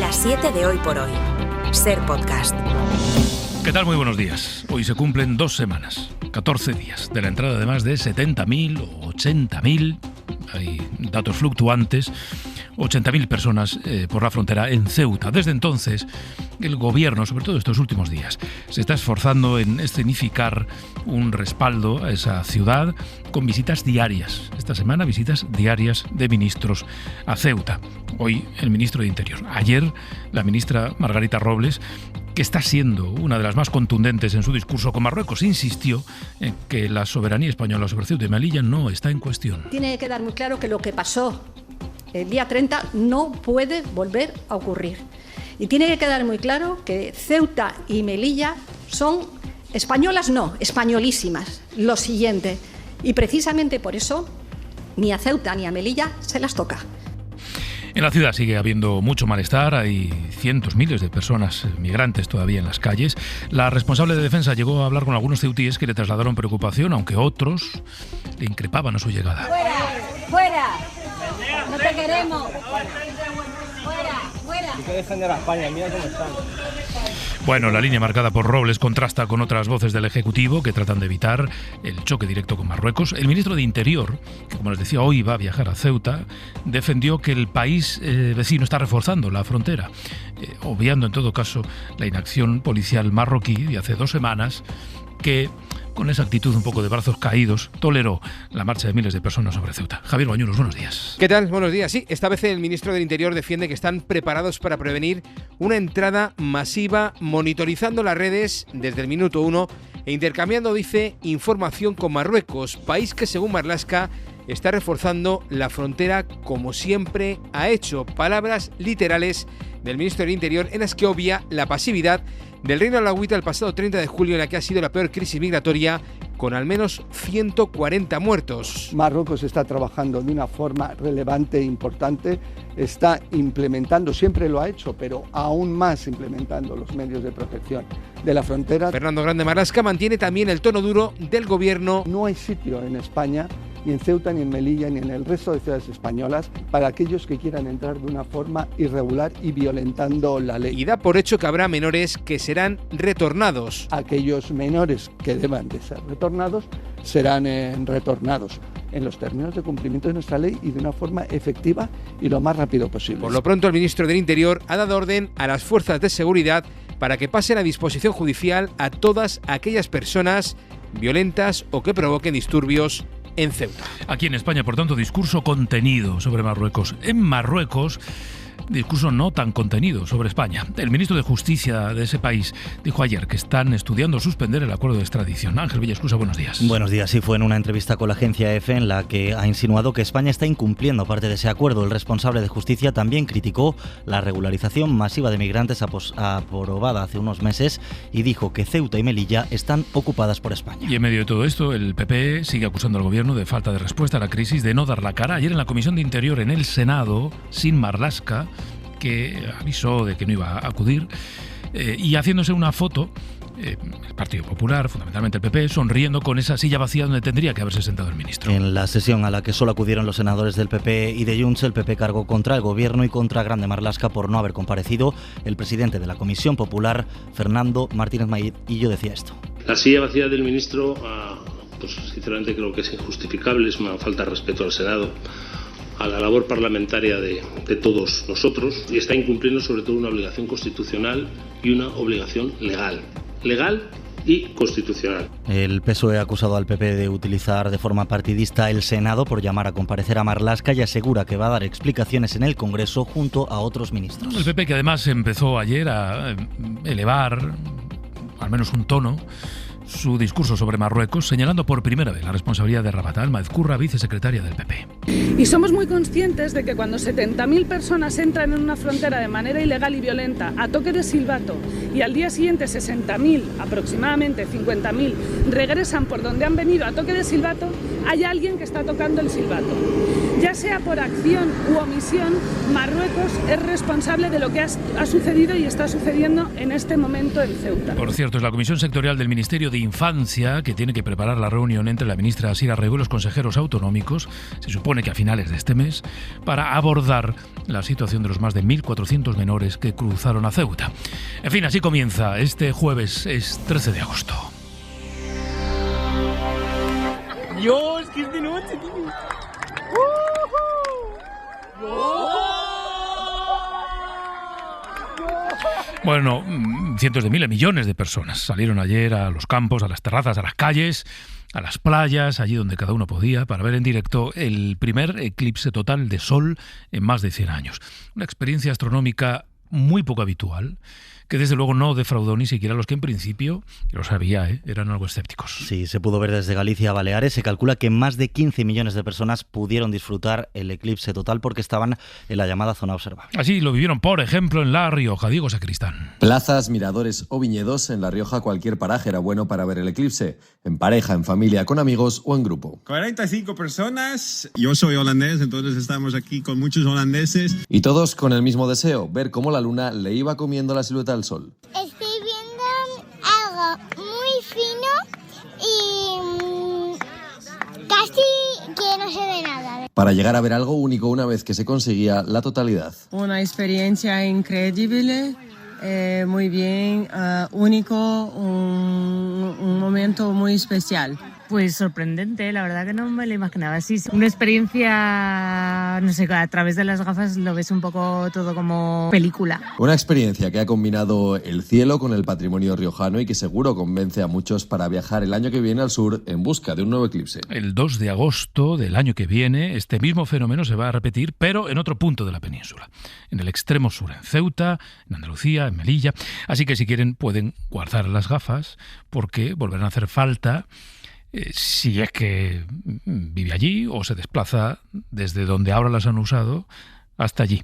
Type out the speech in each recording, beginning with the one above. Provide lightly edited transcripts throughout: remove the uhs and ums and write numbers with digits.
Las 7 de Hoy por Hoy. Ser Podcast. ¿Qué tal? Muy buenos días. Hoy se cumplen 2 semanas, 14 días, de la entrada de más de 70.000 o 80.000, hay datos fluctuantes, 80.000 personas por la frontera en Ceuta. Desde entonces, el gobierno, sobre todo estos últimos días, se está esforzando en escenificar un respaldo a esa ciudad con visitas diarias. Esta semana, visitas diarias de ministros a Ceuta. Hoy, el ministro de Interior. Ayer, la ministra Margarita Robles, que está siendo una de las más contundentes en su discurso con Marruecos, insistió en que la soberanía española sobre Ceuta y Melilla no está en cuestión. Tiene que quedar muy claro que lo que pasó el día 30 no puede volver a ocurrir. Y tiene que quedar muy claro que Ceuta y Melilla son españolas, no, españolísimas. Lo siguiente. Y precisamente por eso ni a Ceuta ni a Melilla se las toca. En la ciudad sigue habiendo mucho malestar, hay cientos, miles de personas migrantes todavía en las calles. La responsable de defensa llegó a hablar con algunos ceutíes que le trasladaron preocupación, aunque otros le increpaban a su llegada. ¡Fuera! ¡Fuera! ¡No te queremos! ¡Fuera! ¡Fuera! Hay que defender a España, mira cómo están. Bueno, la línea marcada por Robles contrasta con otras voces del Ejecutivo que tratan de evitar el choque directo con Marruecos. El ministro de Interior, que como les decía hoy va a viajar a Ceuta, defendió que el país vecino está reforzando la frontera, obviando en todo caso la inacción policial marroquí de hace 2 semanas, que con esa actitud un poco de brazos caídos toleró la marcha de miles de personas sobre Ceuta. Javier Bañuelos, buenos días. ¿Qué tal? Buenos días. Sí, esta vez el ministro del Interior defiende que están preparados para prevenir una entrada masiva, monitorizando las redes desde el minuto 1 e intercambiando, dice, información con Marruecos, país que según Marlaska está reforzando la frontera como siempre ha hecho. Palabras literales del ministro del Interior en las que obvia la pasividad del Reino Alauita el pasado 30 de julio en la que ha sido la peor crisis migratoria, con al menos 140 muertos. Marruecos está trabajando de una forma relevante e importante, está implementando, siempre lo ha hecho, pero aún más implementando los medios de protección de la frontera. Fernando Grande Marlaska mantiene también el tono duro del gobierno. No hay sitio en España, ni en Ceuta, ni en Melilla, ni en el resto de ciudades españolas, para aquellos que quieran entrar de una forma irregular y violentando la ley. Y da por hecho que habrá menores que serán retornados. Aquellos menores que deban de ser retornados serán retornados en los términos de cumplimiento de nuestra ley y de una forma efectiva y lo más rápido posible. Por lo pronto, el ministro del Interior ha dado orden a las fuerzas de seguridad para que pasen a disposición judicial a todas aquellas personas violentas o que provoquen disturbios en Ceuta. Aquí en España, por tanto, discurso contenido sobre Marruecos. En Marruecos, discurso no tan contenido sobre España. El ministro de Justicia de ese país dijo ayer que están estudiando suspender el acuerdo de extradición. Ángel Villascusa, buenos días. Buenos días. Sí, fue en una entrevista con la agencia EFE en la que ha insinuado que España está incumpliendo parte de ese acuerdo. El responsable de Justicia también criticó la regularización masiva de migrantes aprobada hace unos meses y dijo que Ceuta y Melilla están ocupadas por España. Y en medio de todo esto, el PP sigue acusando al gobierno de falta de respuesta a la crisis, de no dar la cara. Ayer en la Comisión de Interior en el Senado, sin Marlaska, que avisó de que no iba a acudir, y haciéndose una foto, el Partido Popular, fundamentalmente el PP, sonriendo con esa silla vacía donde tendría que haberse sentado el ministro. En la sesión a la que solo acudieron los senadores del PP y de Junts, el PP cargó contra el gobierno y contra Grande Marlaska por no haber comparecido. El presidente de la Comisión Popular, Fernando Martínez Maillo, decía esto. La silla vacía del ministro, pues sinceramente creo que es injustificable, es una falta de respeto al Senado, a la labor parlamentaria de todos nosotros, y está incumpliendo sobre todo una obligación constitucional y una obligación legal y constitucional. El PSOE ha acusado al PP de utilizar de forma partidista el Senado por llamar a comparecer a Marlaska y asegura que va a dar explicaciones en el Congreso junto a otros ministros. El PP, que además empezó ayer a elevar al menos un tono su discurso sobre Marruecos, señalando por primera vez la responsabilidad de Rabat Al-Mazcurra, vicesecretaria del PP. Y somos muy conscientes de que cuando 70.000 personas entran en una frontera de manera ilegal y violenta a toque de silbato y al día siguiente 60.000, aproximadamente 50.000, regresan por donde han venido a toque de silbato, hay alguien que está tocando el silbato. Ya sea por acción u omisión, Marruecos es responsable de lo que ha sucedido y está sucediendo en este momento en Ceuta. Por cierto, es la Comisión Sectorial del Ministerio de Infancia que tiene que preparar la reunión entre la ministra Asira Rego y los consejeros autonómicos, se supone que a finales de este mes, para abordar la situación de los más de 1.400 menores que cruzaron a Ceuta. En fin, así comienza este jueves, es 13 de agosto. Dios, que es de noche, tío. Bueno, cientos de miles, millones de personas salieron ayer a los campos, a las terrazas, a las calles, a las playas, allí donde cada uno podía, para ver en directo el primer eclipse total de sol en más de 100 años. Una experiencia astronómica muy poco habitual, que desde luego no defraudó ni siquiera a los que en principio, que lo sabía, eran algo escépticos. Sí, se pudo ver desde Galicia a Baleares. Se calcula que más de 15 millones de personas pudieron disfrutar el eclipse total porque estaban en la llamada zona observable. Así lo vivieron, por ejemplo, en La Rioja. Diego Sacristán. Plazas, miradores o viñedos. En La Rioja cualquier paraje era bueno para ver el eclipse. En pareja, en familia, con amigos o en grupo. 45 personas. Yo soy holandés, entonces estamos aquí con muchos holandeses. Y todos con el mismo deseo, ver cómo la luna le iba comiendo la silueta al sol. Estoy viendo algo muy fino y casi que no se ve nada. Para llegar a ver algo único una vez que se conseguía la totalidad. Una experiencia increíble, muy bien, único, un momento muy especial. Pues sorprendente, la verdad que no me lo imaginaba así. Una experiencia, no sé, a través de las gafas lo ves un poco todo como película. Una experiencia que ha combinado el cielo con el patrimonio riojano y que seguro convence a muchos para viajar el año que viene al sur en busca de un nuevo eclipse. El 2 de agosto del año que viene, este mismo fenómeno se va a repetir, pero en otro punto de la península, en el extremo sur, en Ceuta, en Andalucía, en Melilla. Así que si quieren pueden guardar las gafas porque volverán a hacer falta si es que vive allí o se desplaza desde donde ahora las han usado hasta allí.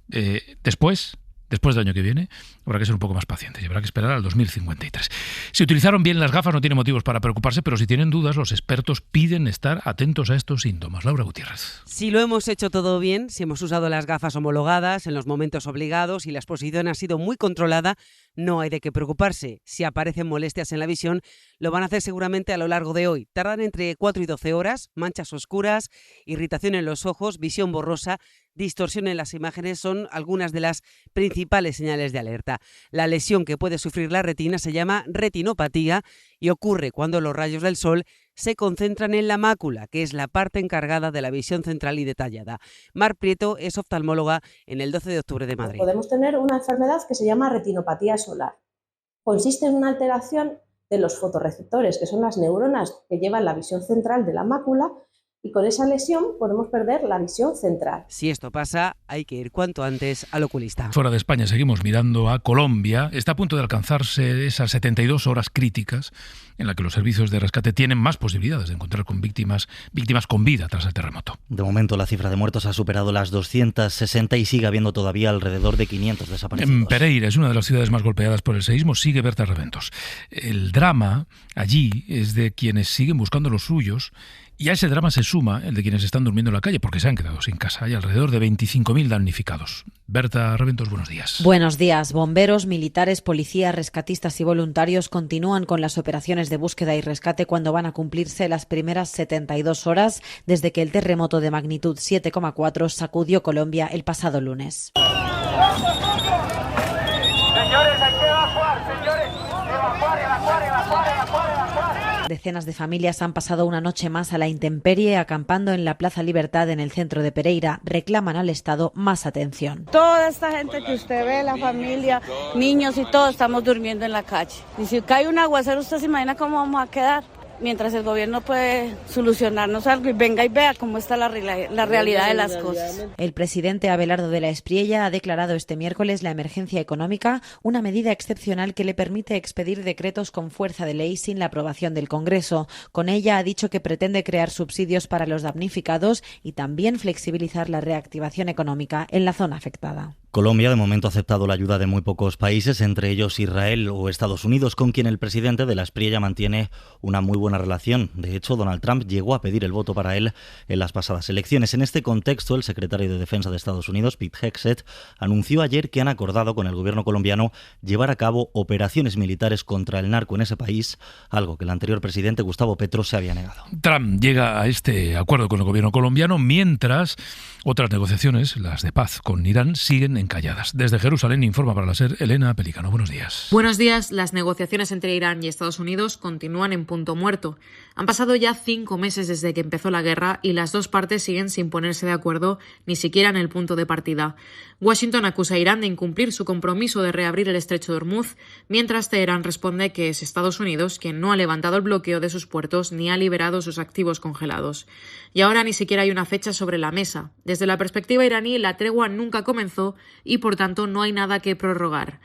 Después del año que viene, habrá que ser un poco más pacientes y habrá que esperar al 2053. Si utilizaron bien las gafas no tienen motivos para preocuparse, pero si tienen dudas, los expertos piden estar atentos a estos síntomas. Laura Gutiérrez. Si lo hemos hecho todo bien, si hemos usado las gafas homologadas en los momentos obligados y la exposición ha sido muy controlada, no hay de qué preocuparse. Si aparecen molestias en la visión, lo van a hacer seguramente a lo largo de hoy. Tardan entre 4 y 12 horas, manchas oscuras, irritación en los ojos, visión borrosa, distorsión en las imágenes son algunas de las principales señales de alerta. La lesión que puede sufrir la retina se llama retinopatía y ocurre cuando los rayos del sol se concentran en la mácula, que es la parte encargada de la visión central y detallada. Mar Prieto es oftalmóloga en el 12 de octubre de Madrid. Podemos tener una enfermedad que se llama retinopatía solar. Consiste en una alteración de los fotorreceptores, que son las neuronas que llevan la visión central de la mácula, y con esa lesión podemos perder la visión central. Si esto pasa, hay que ir cuanto antes al oculista. Fuera de España seguimos mirando a Colombia. Está a punto de alcanzarse esas 72 horas críticas en las que los servicios de rescate tienen más posibilidades de encontrar con víctimas con vida tras el terremoto. De momento la cifra de muertos ha superado las 260 y sigue habiendo todavía alrededor de 500 desaparecidos. En Pereira, es una de las ciudades más golpeadas por el seísmo, sigue Berta Reventos. El drama allí es de quienes siguen buscando los suyos. Y a ese drama se suma el de quienes están durmiendo en la calle porque se han quedado sin casa. Hay alrededor de 25.000 damnificados. Berta Reventos, buenos días. Buenos días. Bomberos, militares, policías, rescatistas y voluntarios continúan con las operaciones de búsqueda y rescate cuando van a cumplirse las primeras 72 horas desde que el terremoto de magnitud 7,4 sacudió Colombia el pasado lunes. Señores, hay que evacuar, señores. Evacuar. Decenas de familias han pasado una noche más a la intemperie acampando en la Plaza Libertad en el centro de Pereira. Reclaman al Estado más atención. Toda esta gente que usted ve, la familia, niños y todos estamos durmiendo en la calle. Y si cae un aguacero, ¿usted se imagina cómo vamos a quedar? Mientras el gobierno puede solucionarnos algo y venga y vea cómo está la realidad de las cosas. El presidente Abelardo de la Espriella ha declarado este miércoles la emergencia económica, una medida excepcional que le permite expedir decretos con fuerza de ley sin la aprobación del Congreso. Con ella ha dicho que pretende crear subsidios para los damnificados y también flexibilizar la reactivación económica en la zona afectada. Colombia de momento ha aceptado la ayuda de muy pocos países, entre ellos Israel o Estados Unidos, con quien el presidente de la Espriella mantiene una muy buena relación. De hecho, Donald Trump llegó a pedir el voto para él en las pasadas elecciones. En este contexto, el secretario de Defensa de Estados Unidos, Pete Hegseth, anunció ayer que han acordado con el gobierno colombiano llevar a cabo operaciones militares contra el narco en ese país, algo que el anterior presidente Gustavo Petro se había negado. Trump llega a este acuerdo con el gobierno colombiano mientras otras negociaciones, las de paz con Irán, siguen encalladas. Desde Jerusalén informa para la SER Elena Pelicano. Buenos días. Buenos días. Las negociaciones entre Irán y Estados Unidos continúan en punto muerto. Han pasado ya 5 meses desde que empezó la guerra y las dos partes siguen sin ponerse de acuerdo ni siquiera en el punto de partida. Washington acusa a Irán de incumplir su compromiso de reabrir el estrecho de Hormuz, mientras Teherán responde que es Estados Unidos quien no ha levantado el bloqueo de sus puertos ni ha liberado sus activos congelados. Y ahora ni siquiera hay una fecha sobre la mesa. Desde la perspectiva iraní, la tregua nunca comenzó y, por tanto, no hay nada que prorrogar.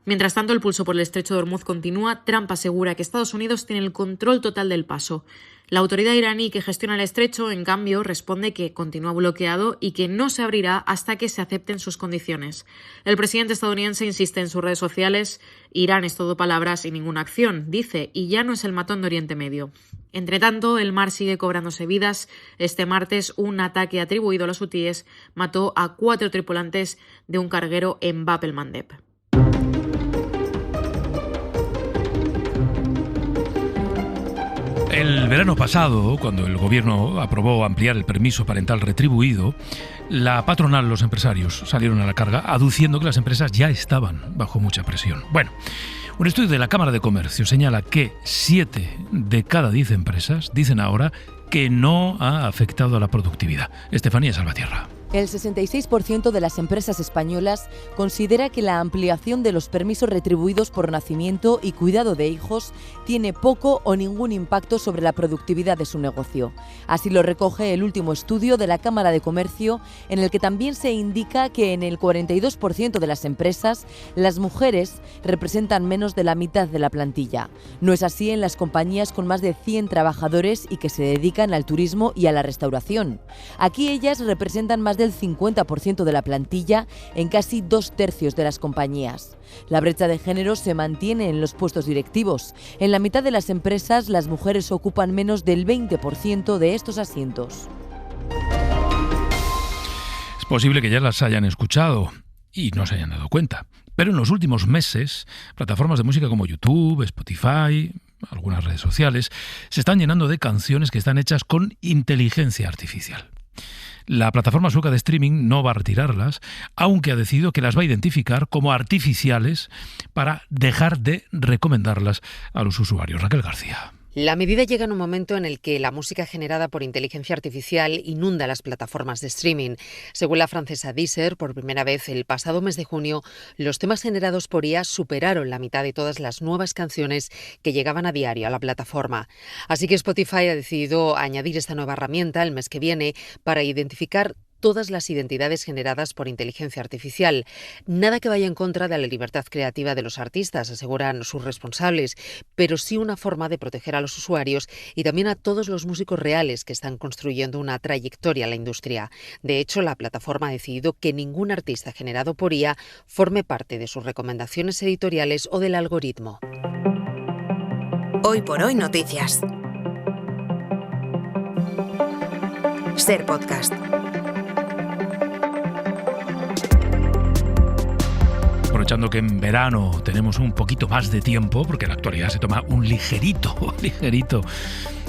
Mientras tanto, el pulso por el estrecho de Hormuz continúa. Trump asegura que Estados Unidos tiene el control total del paso. La autoridad iraní que gestiona el estrecho, en cambio, responde que continúa bloqueado y que no se abrirá hasta que se acepten sus condiciones. El presidente estadounidense insiste en sus redes sociales: Irán es todo palabras y ninguna acción, dice, y ya no es el matón de Oriente Medio. Entre tanto, el mar sigue cobrándose vidas. Este martes, un ataque atribuido a los hutíes mató a 4 tripulantes de un carguero en Bab el-Mandeb. El verano pasado, cuando el gobierno aprobó ampliar el permiso parental retribuido, la patronal, los empresarios, salieron a la carga aduciendo que las empresas ya estaban bajo mucha presión. Bueno, un estudio de la Cámara de Comercio señala que 7 de cada 10 empresas dicen ahora que no ha afectado a la productividad. Estefanía Salvatierra. El 66% de las empresas españolas considera que la ampliación de los permisos retribuidos por nacimiento y cuidado de hijos tiene poco o ningún impacto sobre la productividad de su negocio. Así lo recoge el último estudio de la Cámara de Comercio, en el que también se indica que en el 42% de las empresas las mujeres representan menos de la mitad de la plantilla. No es así en las compañías con más de 100 trabajadores y que se dedican al turismo y a la restauración. Aquí ellas representan más del 50% de la plantilla en casi 2/3 de las compañías. La brecha de género se mantiene en los puestos directivos. En la mitad de las empresas, las mujeres ocupan menos del 20% de estos asientos. Es posible que ya las hayan escuchado y no se hayan dado cuenta, pero en los últimos meses, plataformas de música como YouTube, Spotify, algunas redes sociales, se están llenando de canciones que están hechas con inteligencia artificial. La plataforma sueca de streaming no va a retirarlas, aunque ha decidido que las va a identificar como artificiales para dejar de recomendarlas a los usuarios. Raquel García. La medida llega en un momento en el que la música generada por inteligencia artificial inunda las plataformas de streaming. Según la francesa Deezer, por primera vez el pasado mes de junio, los temas generados por IA superaron la mitad de todas las nuevas canciones que llegaban a diario a la plataforma. Así que Spotify ha decidido añadir esta nueva herramienta el mes que viene para identificar todas las identidades generadas por inteligencia artificial. Nada que vaya en contra de la libertad creativa de los artistas, aseguran sus responsables, pero sí una forma de proteger a los usuarios y también a todos los músicos reales que están construyendo una trayectoria en la industria. De hecho, la plataforma ha decidido que ningún artista generado por IA forme parte de sus recomendaciones editoriales o del algoritmo. Hoy por hoy noticias. SER Podcast. Aprovechando que en verano tenemos un poquito más de tiempo, porque en la actualidad se toma un ligerito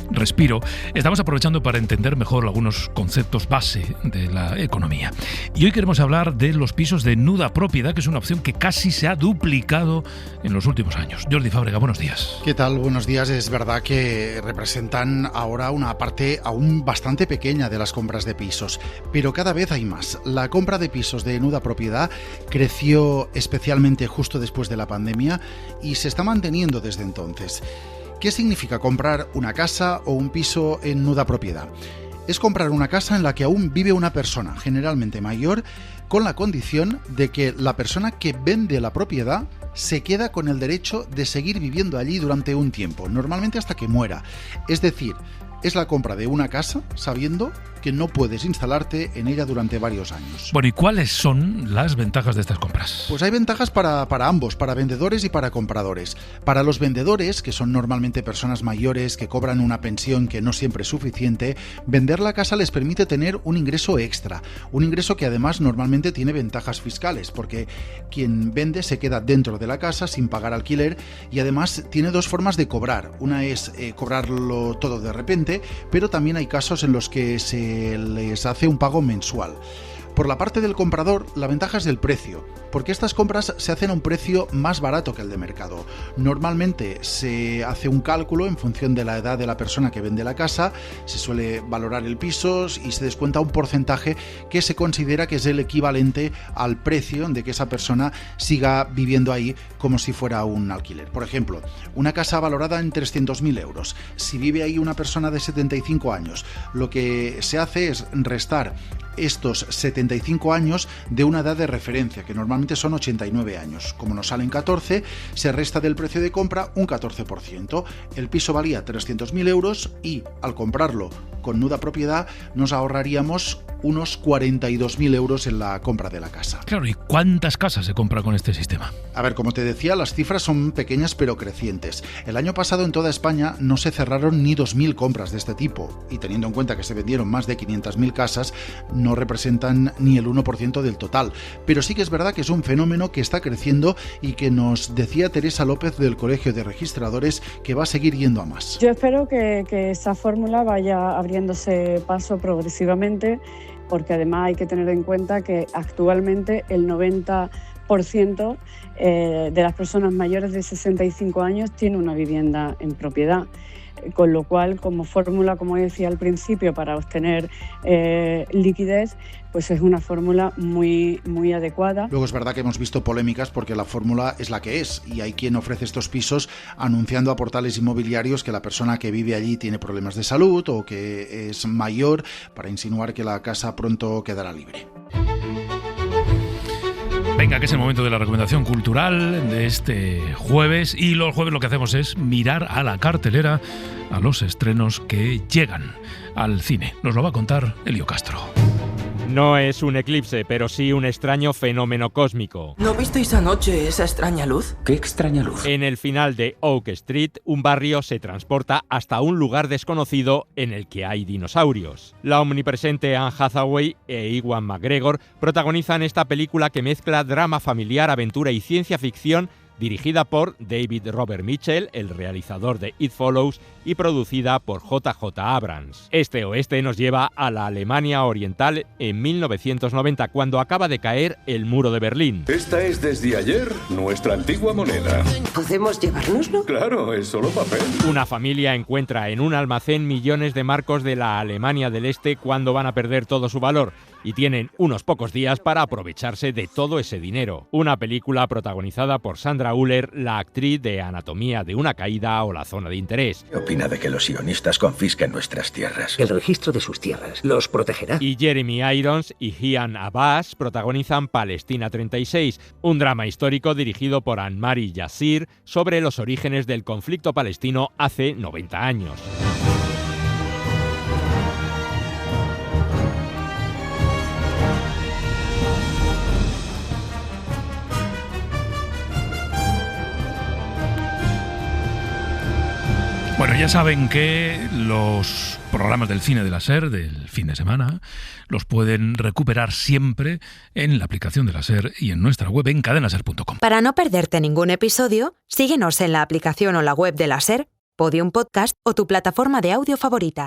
respiro, estamos aprovechando para entender mejor algunos conceptos base de la economía. Y hoy queremos hablar de los pisos de nuda propiedad, que es una opción que casi se ha duplicado en los últimos años. Jordi Fábrega, buenos días. ¿Qué tal? Buenos días. Es verdad que representan ahora una parte aún bastante pequeña de las compras de pisos, pero cada vez hay más. La compra de pisos de nuda propiedad creció especialmente justo después de la pandemia y se está manteniendo desde entonces. ¿Qué significa comprar una casa o un piso en nuda propiedad? Es comprar una casa en la que aún vive una persona, generalmente mayor, con la condición de que la persona que vende la propiedad se queda con el derecho de seguir viviendo allí durante un tiempo, normalmente hasta que muera. Es decir, es la compra de una casa sabiendo que no puedes instalarte en ella durante varios años. Bueno, ¿y cuáles son las ventajas de estas compras? Pues hay ventajas para ambos, para vendedores y para compradores. Para los vendedores, que son normalmente personas mayores que cobran una pensión que no siempre es suficiente, vender la casa les permite tener un ingreso extra, un ingreso que además normalmente tiene ventajas fiscales, porque quien vende se queda dentro de la casa sin pagar alquiler y además tiene dos formas de cobrar. Una es cobrarlo todo de repente, pero también hay casos en los que se les hace un pago mensual. Por la parte del comprador, la ventaja es del precio, porque estas compras se hacen a un precio más barato que el de mercado. Normalmente se hace un cálculo en función de la edad de la persona que vende la casa, se suele valorar el piso y se descuenta un porcentaje que se considera que es el equivalente al precio de que esa persona siga viviendo ahí como si fuera un alquiler. Por ejemplo, una casa valorada en 300.000 euros. Si vive ahí una persona de 75 años, lo que se hace es restar estos 75 años de una edad de referencia, que normalmente son 89 años. Como nos salen 14, se resta del precio de compra un 14%. El piso valía 300.000 euros y al comprarlo con nuda propiedad nos ahorraríamos unos 42.000 euros en la compra de la casa. Claro, ¿y cuántas casas se compra con este sistema? A ver, como te decía, las cifras son pequeñas pero crecientes. El año pasado en toda España no se cerraron ni 2.000 compras de este tipo, y teniendo en cuenta que se vendieron más de 500.000 casas, no representan ni el 1% del total. Pero sí que es verdad que es un fenómeno que está creciendo y que nos decía Teresa López del Colegio de Registradores que va a seguir yendo a más. Yo espero que esta fórmula vaya abriéndose paso progresivamente, porque además hay que tener en cuenta que actualmente el 90% de las personas mayores de 65 años tiene una vivienda en propiedad. Con lo cual, como fórmula, como decía al principio, para obtener liquidez, pues es una fórmula muy, muy adecuada. Luego es verdad que hemos visto polémicas porque la fórmula es la que es y hay quien ofrece estos pisos anunciando a portales inmobiliarios que la persona que vive allí tiene problemas de salud o que es mayor, para insinuar que la casa pronto quedará libre. Venga, que es el momento de la recomendación cultural de este jueves, y los jueves lo que hacemos es mirar a la cartelera a los estrenos que llegan al cine. Nos lo va a contar Elio Castro. No es un eclipse, pero sí un extraño fenómeno cósmico. ¿No visteis anoche esa extraña luz? ¿Qué extraña luz? En el final de Oak Street, un barrio se transporta hasta un lugar desconocido en el que hay dinosaurios. La omnipresente Anne Hathaway e Ewan McGregor protagonizan esta película que mezcla drama familiar, aventura y ciencia ficción, dirigida por David Robert Mitchell, el realizador de It Follows, y producida por JJ Abrams. Este oeste nos lleva a la Alemania Oriental en 1990, cuando acaba de caer el muro de Berlín. Esta es desde ayer nuestra antigua moneda. ¿Podemos llevárnoslo? Claro, es solo papel. Una familia encuentra en un almacén millones de marcos de la Alemania del Este cuando van a perder todo su valor, y tienen unos pocos días para aprovecharse de todo ese dinero. Una película protagonizada por Sandra Hüller, la actriz de Anatomía de una caída o La zona de interés. ¿Qué opina de que los sionistas confisquen nuestras tierras? El registro de sus tierras los protegerá. Y Jeremy Irons y Ian Abbas protagonizan Palestina 36, un drama histórico dirigido por Anne-Marie Yassir sobre los orígenes del conflicto palestino hace 90 años. Bueno, ya saben que los programas del cine de la SER del fin de semana los pueden recuperar siempre en la aplicación de la SER y en nuestra web en cadenaser.com. Para no perderte ningún episodio, síguenos en la aplicación o la web de la SER, Podium Podcast o tu plataforma de audio favorita.